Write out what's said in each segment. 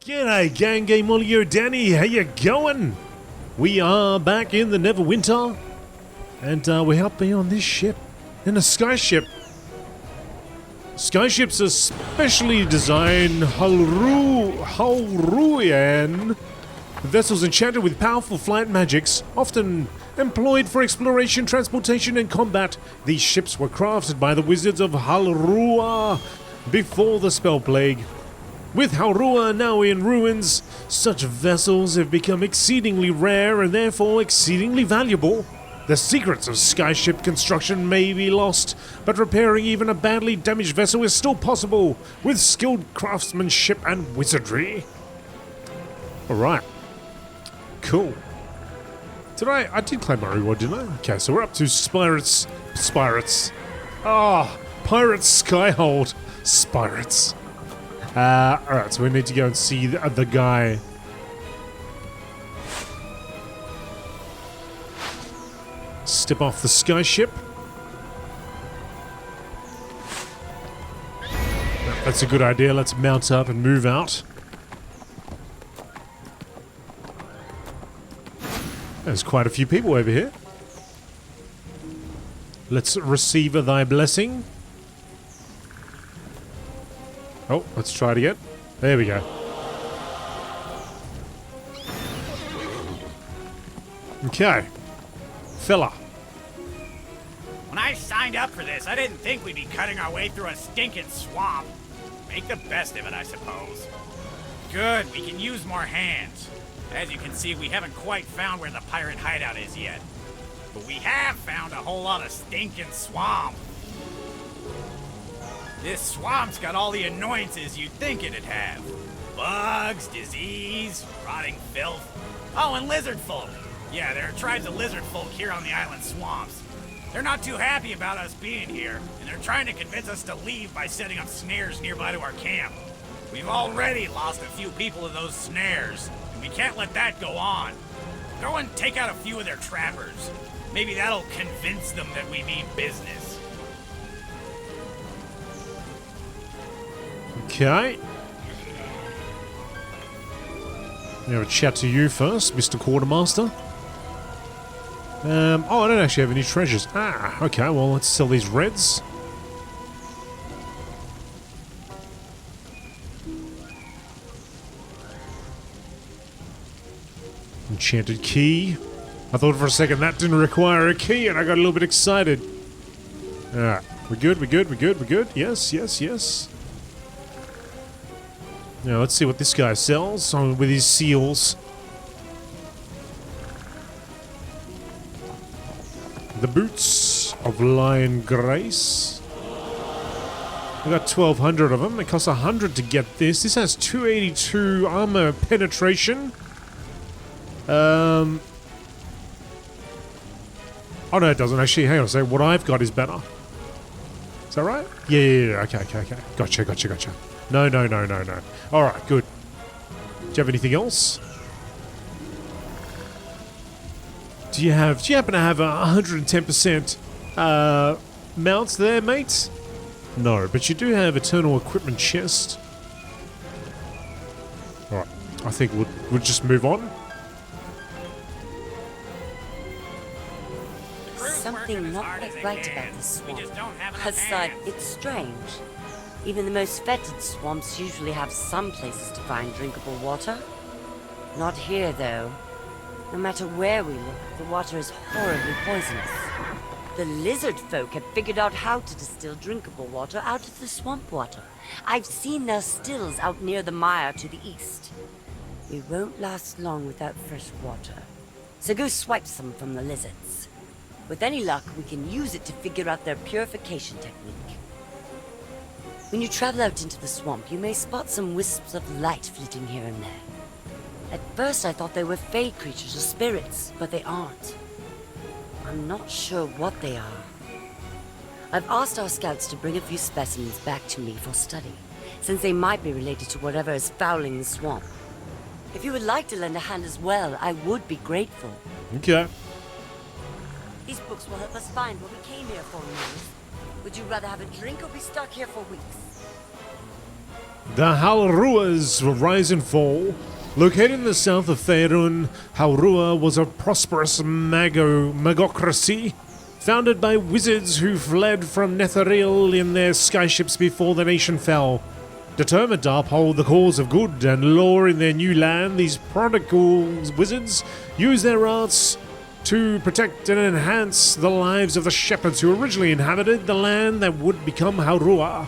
G'day gang, GameolioDan, how you going? We are back in the Neverwinter, and we're up here on this ship, in a skyship. Skyships are specially designed Halruian vessels enchanted with powerful flight magics, often employed for exploration, transportation, and combat. These ships were crafted by the wizards of Halrua before the spell plague. With Halrua now in ruins, such vessels have become exceedingly rare and therefore exceedingly valuable. The secrets of skyship construction may be lost, but repairing even a badly damaged vessel is still possible with skilled craftsmanship and wizardry. Alright. Cool. I did claim my reward, didn't I? Okay, so we're up to Pirates. Pirates Skyhold. Spirates. Alright, so we need to go and see the guy. Step off the skyship. That's a good idea. Let's mount up and move out. There's quite a few people over here. Let's receive thy blessing. Oh, let's try it again. There we go. Okay. Fella. When I signed up for this, I didn't think we'd be cutting our way through a stinking swamp. Make the best of it, I suppose. Good, we can use more hands. As you can see, we haven't quite found where the pirate hideout is yet. But we have found a whole lot of stinking swamp. This swamp's got all the annoyances you'd think it'd have. Bugs, disease, rotting filth. Oh, and lizard folk. Yeah, there are tribes of lizard folk here on the island swamps. They're not too happy about us being here, and they're trying to convince us to leave by setting up snares nearby to our camp. We've already lost a few people to those snares, and we can't let that go on. Go and take out a few of their trappers. Maybe that'll convince them that we mean business. Okay. Now a chat to you first, Mr. Quartermaster. Oh, I don't actually have any treasures. Okay, well, let's sell these reds. Enchanted key. I thought for a second that didn't require a key and I got a little bit excited. Alright, we're good. Yes. Now, let's see what this guy sells with his seals. The boots of Lion Grace. I got 1,200 of them. It costs 100 to get this. This has 282 armor penetration. Oh no, it doesn't actually. Hang on a second. What I've got is better. Is that right? Yeah. Okay. Gotcha. No. Alright, good. Do you have anything else? Do you happen to have 110% mounts there, mate? No, but you do have Eternal Equipment Chest. Alright, I think we'll just move on. Something not quite right about this swamp. Aside, it's strange. Even the most fetid swamps usually have some places to find drinkable water. Not here, though. No matter where we look, the water is horribly poisonous. The lizard folk have figured out how to distill drinkable water out of the swamp water. I've seen their stills out near the mire to the east. We won't last long without fresh water. So go swipe some from the lizards. With any luck, we can use it to figure out their purification technique. When you travel out into the swamp, you may spot some wisps of light flitting here and there. At first I thought they were fey creatures or spirits, but they aren't. I'm not sure what they are. I've asked our scouts to bring a few specimens back to me for study, since they might be related to whatever is fouling the swamp. If you would like to lend a hand as well, I would be grateful. Okay. These books will help us find what we came here for, Muse. Would you rather have a drink or be stuck here for weeks? The Halruas rise and fall. Located in the south of Faerun, Halrua was a prosperous magocracy founded by wizards who fled from Netheril in their skyships before the nation fell. Determined to uphold the cause of good and law in their new land, these prodigal wizards used their arts to protect and enhance the lives of the shepherds who originally inhabited the land that would become Halrua.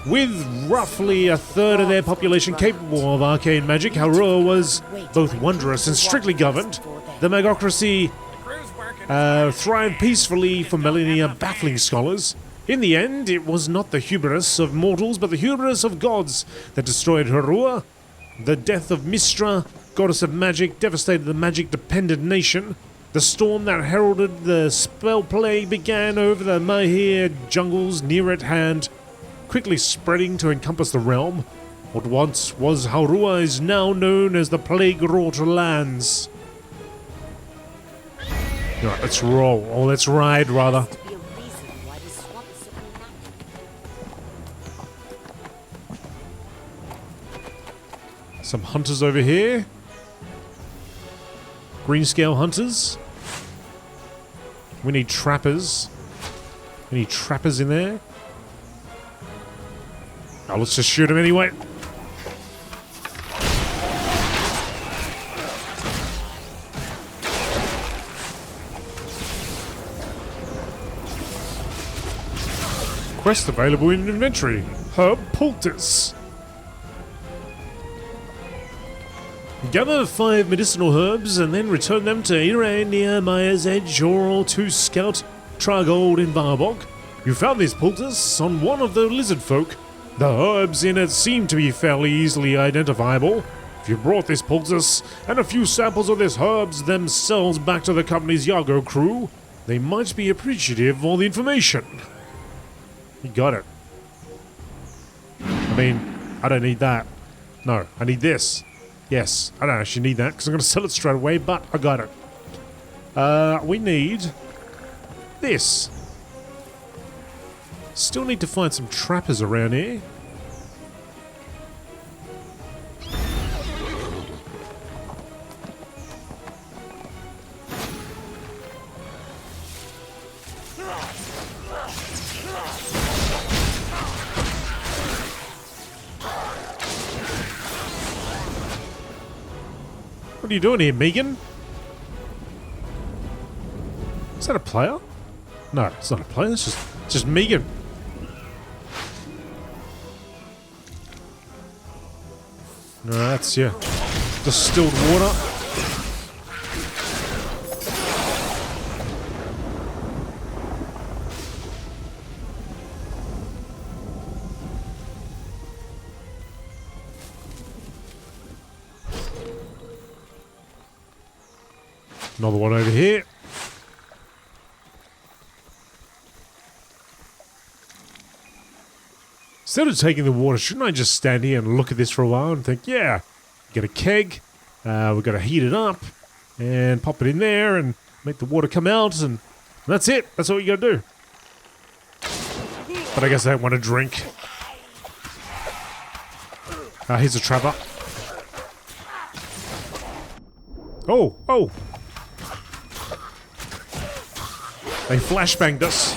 With roughly a third of their population capable of arcane magic, Halrua was both wondrous and strictly governed. The magocracy thrived peacefully for millennia, baffling scholars. In the end, it was not the hubris of mortals, but the hubris of gods that destroyed Halrua. The death of Mistra, goddess of magic, devastated the magic-dependent nation. The storm that heralded the spell plague began over the Mahir jungles near at hand, quickly spreading to encompass the realm. What once was Halrua is now known as the Plague-wrought Lands. Alright, let's roll. Or let's ride, rather. Some hunters over here. Green scale hunters. We need trappers. Any trappers in there? Oh, let's just shoot him anyway. Quest available in inventory. Herb Poultice. Gather 5 medicinal herbs and then return them to Irae near Maya's Edge or to Scout Tragold in Barbog. You found this poultice on one of the lizard folk. The herbs in it seem to be fairly easily identifiable. If you brought this poultice and a few samples of these herbs themselves back to the company's Yago crew, they might be appreciative of all the information. You got it. I mean, I don't need that. No, I need this. Yes, I don't actually need that because I'm going to sell it straight away, but I got it. We need this. Still need to find some trappers around here. What are you doing here, Megan? Is that a player? No, it's not a player, it's just Megan. No, that's, yeah, distilled water. Another one over here. Instead of taking the water, shouldn't I just stand here and look at this for a while and think, yeah, get a keg, we've got to heat it up and pop it in there and make the water come out, and that's it. That's all you got to do. But I guess I don't want to drink. Here's a trapper. Oh, oh. They flashbanged us.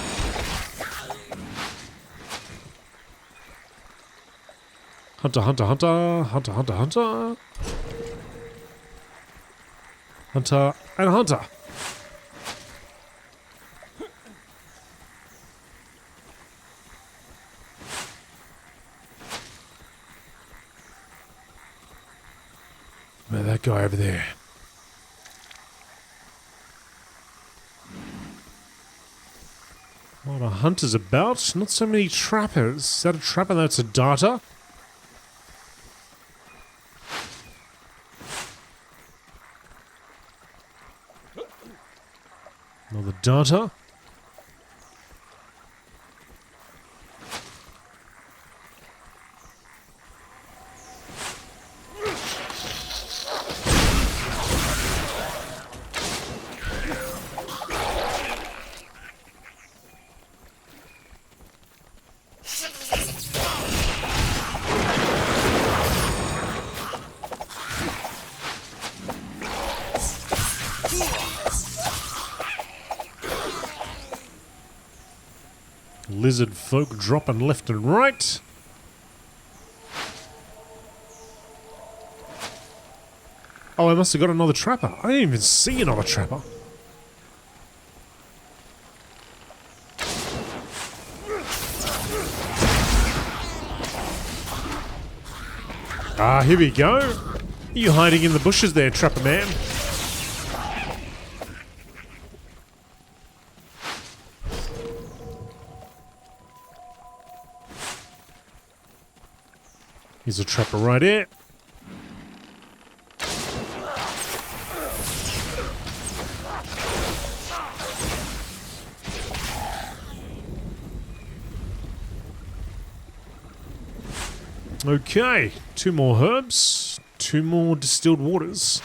Hunter, hunter, hunter, hunter, hunter, hunter. Hunter and hunter. Where's that guy over there? A lot of hunters about, not so many trappers. Is that a trapper? That's a darter. Another darter. Lizard folk dropping left and right. Oh, I must have got another trapper. I didn't even see another trapper. Ah, here we go. Are you hiding in the bushes there, trapper man? Here's a trapper right here. Okay, 2 more herbs, 2 more distilled waters.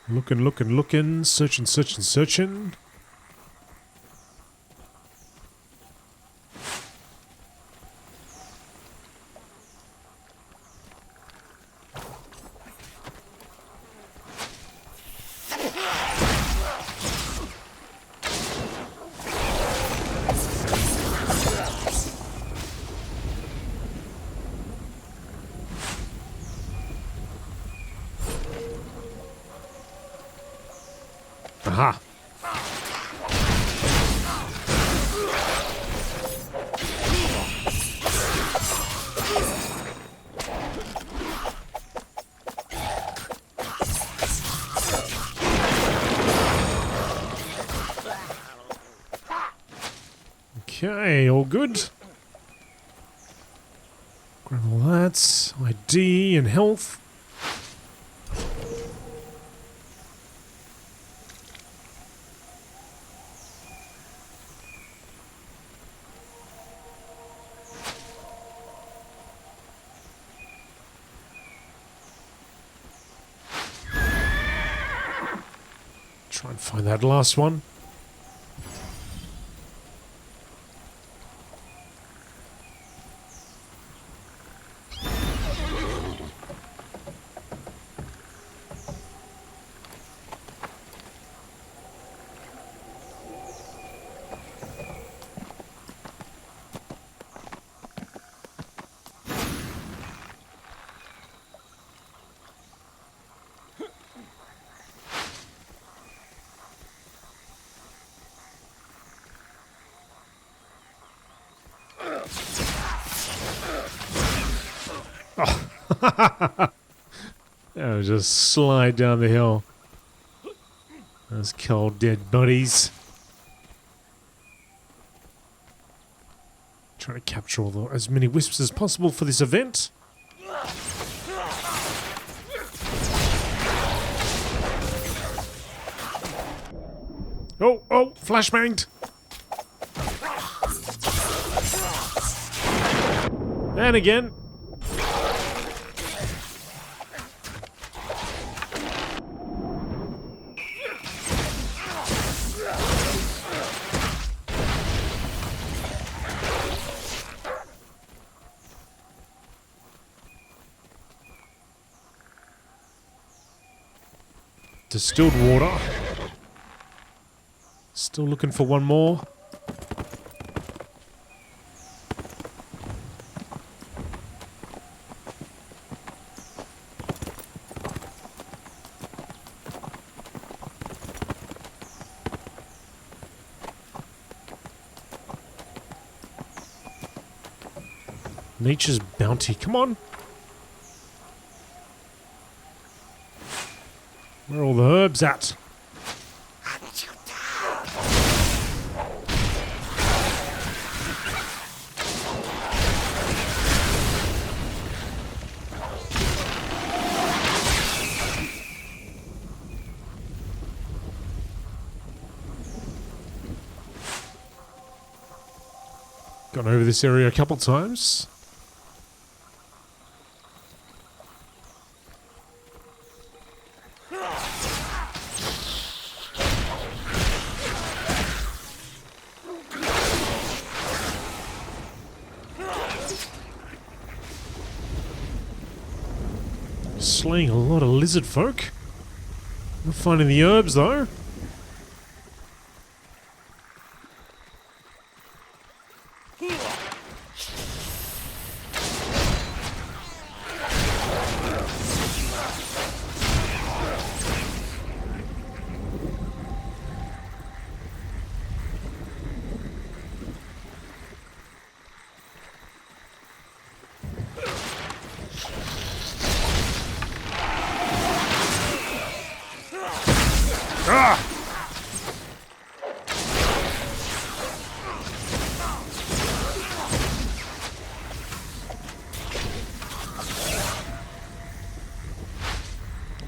Looking, searching. Aha. Okay, all good. Grab all that. ID and health. Try and find that last one. Oh, just slide down the hill. Those cold dead buddies. Trying to capture as many wisps as possible for this event. Oh, flashbanged. And again. Distilled water. Still looking for one more. Nature's bounty. Come on. Where are all the herbs at? Gone over this area a couple times. Slaying a lot of lizard folk. Not finding the herbs though. Ah!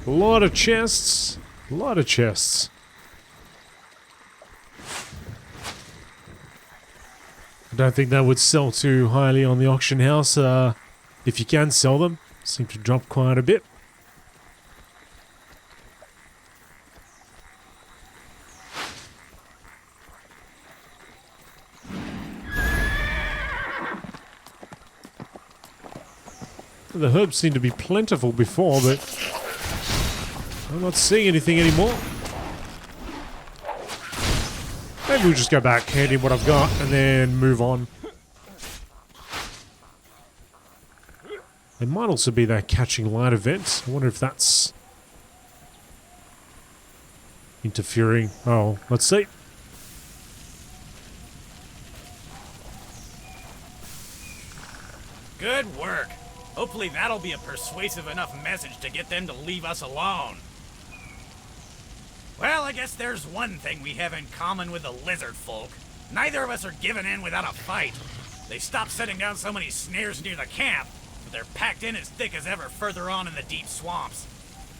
A lot of chests. A lot of chests. I don't think that would sell too highly on the auction house. If you can sell them, seem to drop quite a bit. The herbs seemed to be plentiful before, but I'm not seeing anything anymore. Maybe we'll just go back, hand in what I've got, and then move on. There might also be that catching light event. I wonder if that's interfering. Oh, let's see. Good work. Hopefully that'll be a persuasive enough message to get them to leave us alone. Well, I guess there's one thing we have in common with the lizard folk. Neither of us are giving in without a fight. They stopped setting down so many snares near the camp, but they're packed in as thick as ever further on in the deep swamps.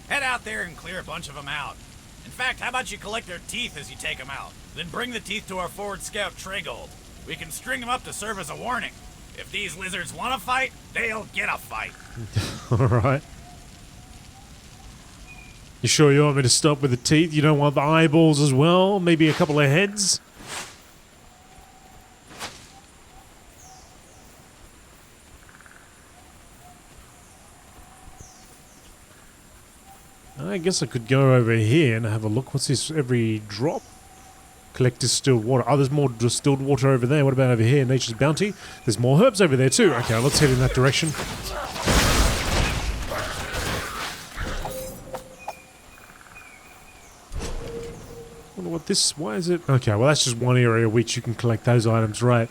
Head out there and clear a bunch of them out. In fact, how about you collect their teeth as you take them out? Then bring the teeth to our forward scout Skyhold. We can string them up to serve as a warning. If these lizards want to fight, they'll get a fight. Alright. You sure you want me to stop with the teeth? You don't want the eyeballs as well? Maybe a couple of heads? I guess I could go over here and have a look. What's this? Every drop? Collect distilled water. Oh, there's more distilled water over there. What about over here? Nature's Bounty. There's more herbs over there too. Okay, let's head in that direction. Wonder what this... Why is it... Okay, well that's just one area which you can collect those items, right?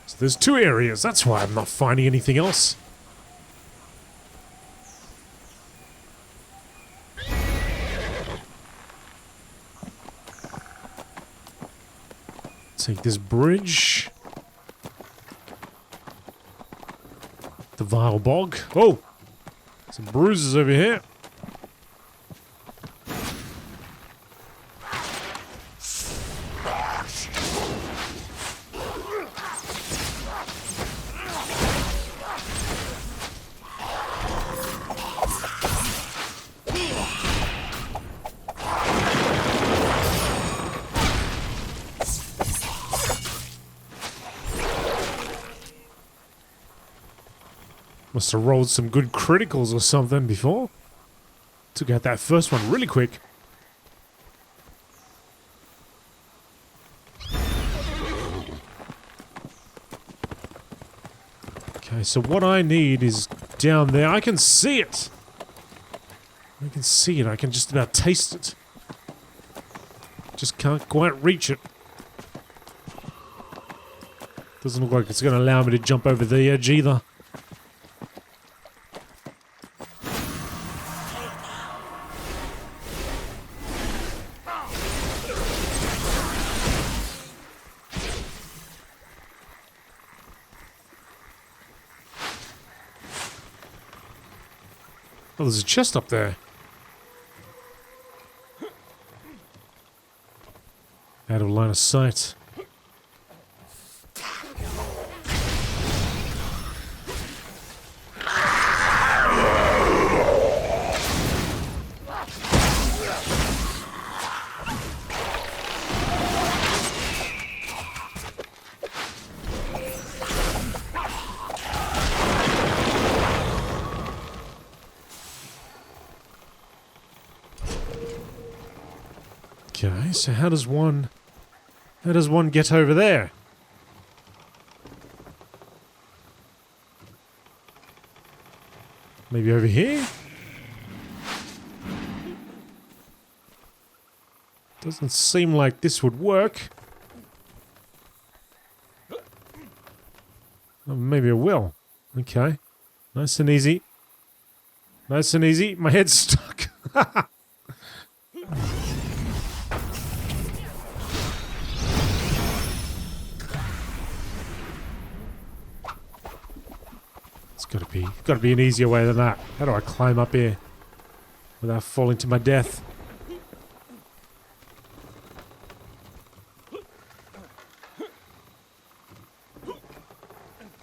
So there's two areas. That's why I'm not finding anything else. Take this bridge. The vile bog. Oh! Some bruises over here. Must have rolled some good criticals or something before. Took out that first one really quick. Okay, so what I need is down there. I can see it. I can see it. I can just about taste it. Just can't quite reach it. Doesn't look like it's going to allow me to jump over the edge either. Oh, there's a chest up there. Out of line of sight. Okay, so how does one get over there? Maybe over here? Doesn't seem like this would work. Oh, maybe it will. Okay. Nice and easy. Nice and easy. My head's stuck. It's gotta be an easier way than that. How do I climb up here without falling to my death?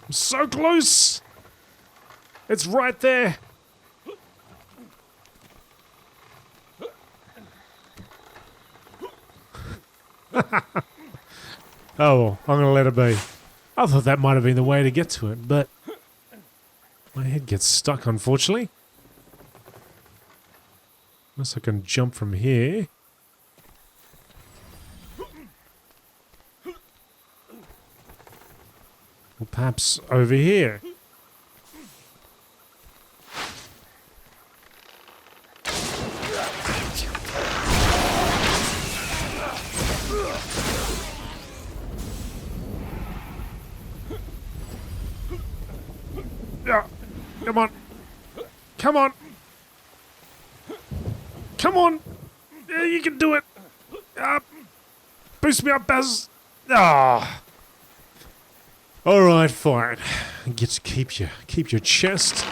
I'm so close! It's right there! Oh, well, I'm gonna let it be. I thought that might have been the way to get to it, but my head gets stuck, unfortunately. Unless I can jump from here. Or perhaps over here. Yeah, come on. Come on. Come on. Yeah, you can do it. Boost me up, Baz. Ah. All right, fine. Get to keep your chest.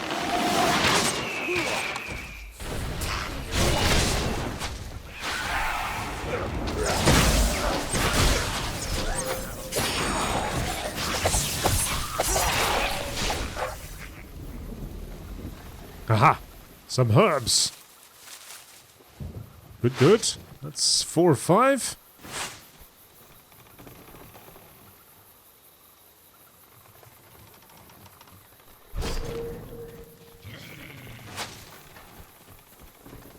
Aha! Some herbs. Good, good. That's 4 or 5.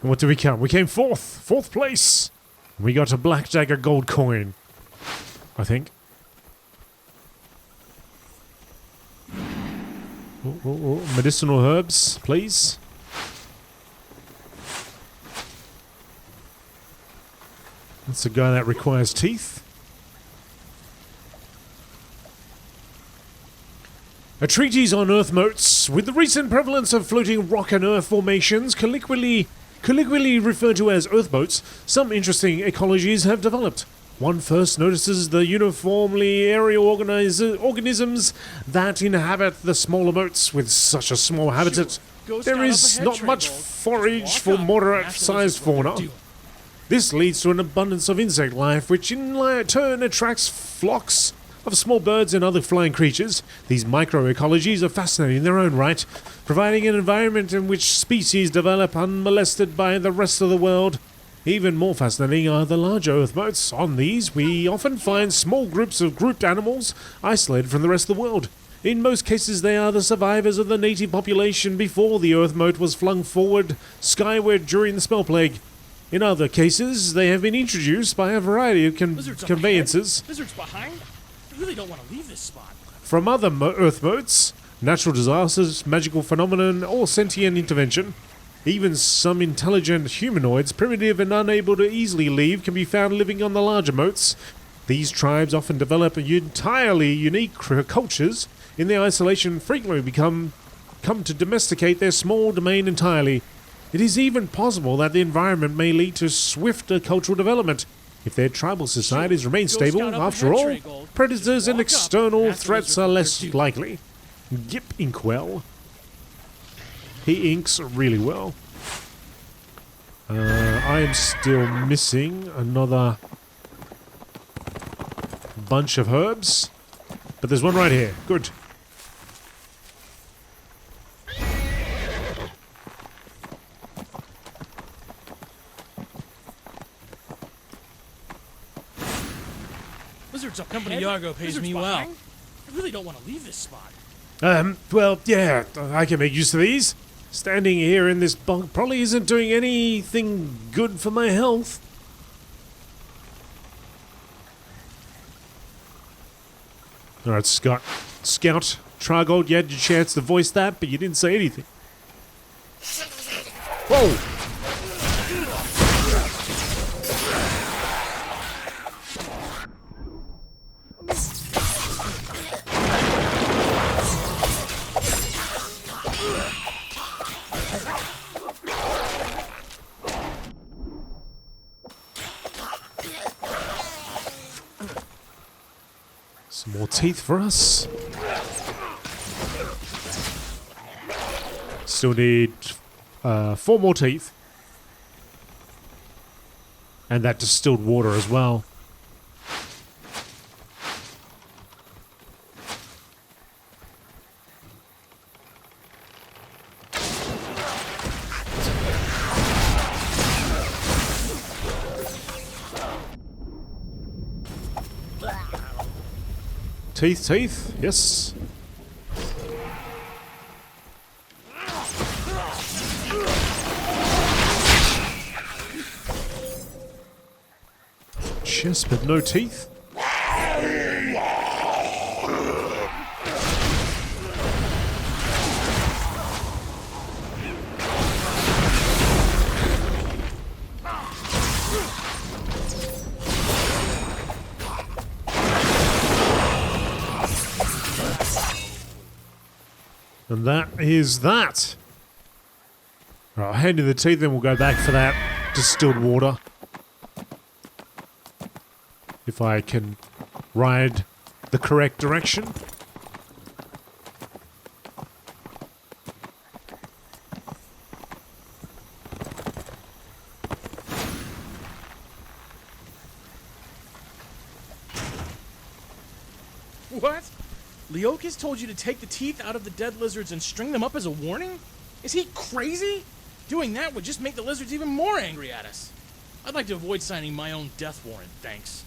And what did we come? We came 4th. 4th place. We got a Black Dagger gold coin. I think. Oh, medicinal herbs, please. That's a guy that requires teeth. A treatise on earth moats. With the recent prevalence of floating rock and earth formations, colloquially referred to as earth moats, some interesting ecologies have developed. One first notices the uniformly aerial organisms that inhabit the smaller moats. With such a small habitat, there is not much forage for moderate-sized fauna. This leads to an abundance of insect life, which in turn attracts flocks of small birds and other flying creatures. These microecologies are fascinating in their own right, providing an environment in which species develop unmolested by the rest of the world. Even more fascinating are the larger earth moats. On these, we often find small groups of grouped animals isolated from the rest of the world. In most cases, they are the survivors of the native population before the earth moat was flung forward skyward during the spell plague. In other cases, they have been introduced by a variety of conveyances. Lizards behind? I really don't want to leave this spot. From other earth moats, natural disasters, magical phenomenon, or sentient intervention. Even some intelligent humanoids, primitive and unable to easily leave, can be found living on the larger moats. These tribes often develop entirely unique cultures. In their isolation, frequently come to domesticate their small domain entirely. It is even possible that the environment may lead to swifter cultural development. If their tribal societies remain stable, after all, predators and external threats are less likely. Gip Inkwell. He inks really well. I am still missing another bunch of herbs. But there's one right here. Good. Lizards up Company Yargo pays me well. I really don't want to leave this spot. Well, yeah, I can make use of these. Standing here in this bog probably isn't doing anything good for my health. Alright, Scott. Scout, Trigold, you had your chance to voice that, but you didn't say anything. Whoa! Some more teeth for us. Still need 4 more teeth. And that distilled water as well. Teeth, yes. Chest, but no teeth. And that is that. Right, I'll hand you the teeth, then we'll go back for that distilled water. If I can ride the correct direction. What? Leokas told you to take the teeth out of the dead lizards and string them up as a warning? Is he crazy? Doing that would just make the lizards even more angry at us. I'd like to avoid signing my own death warrant, thanks.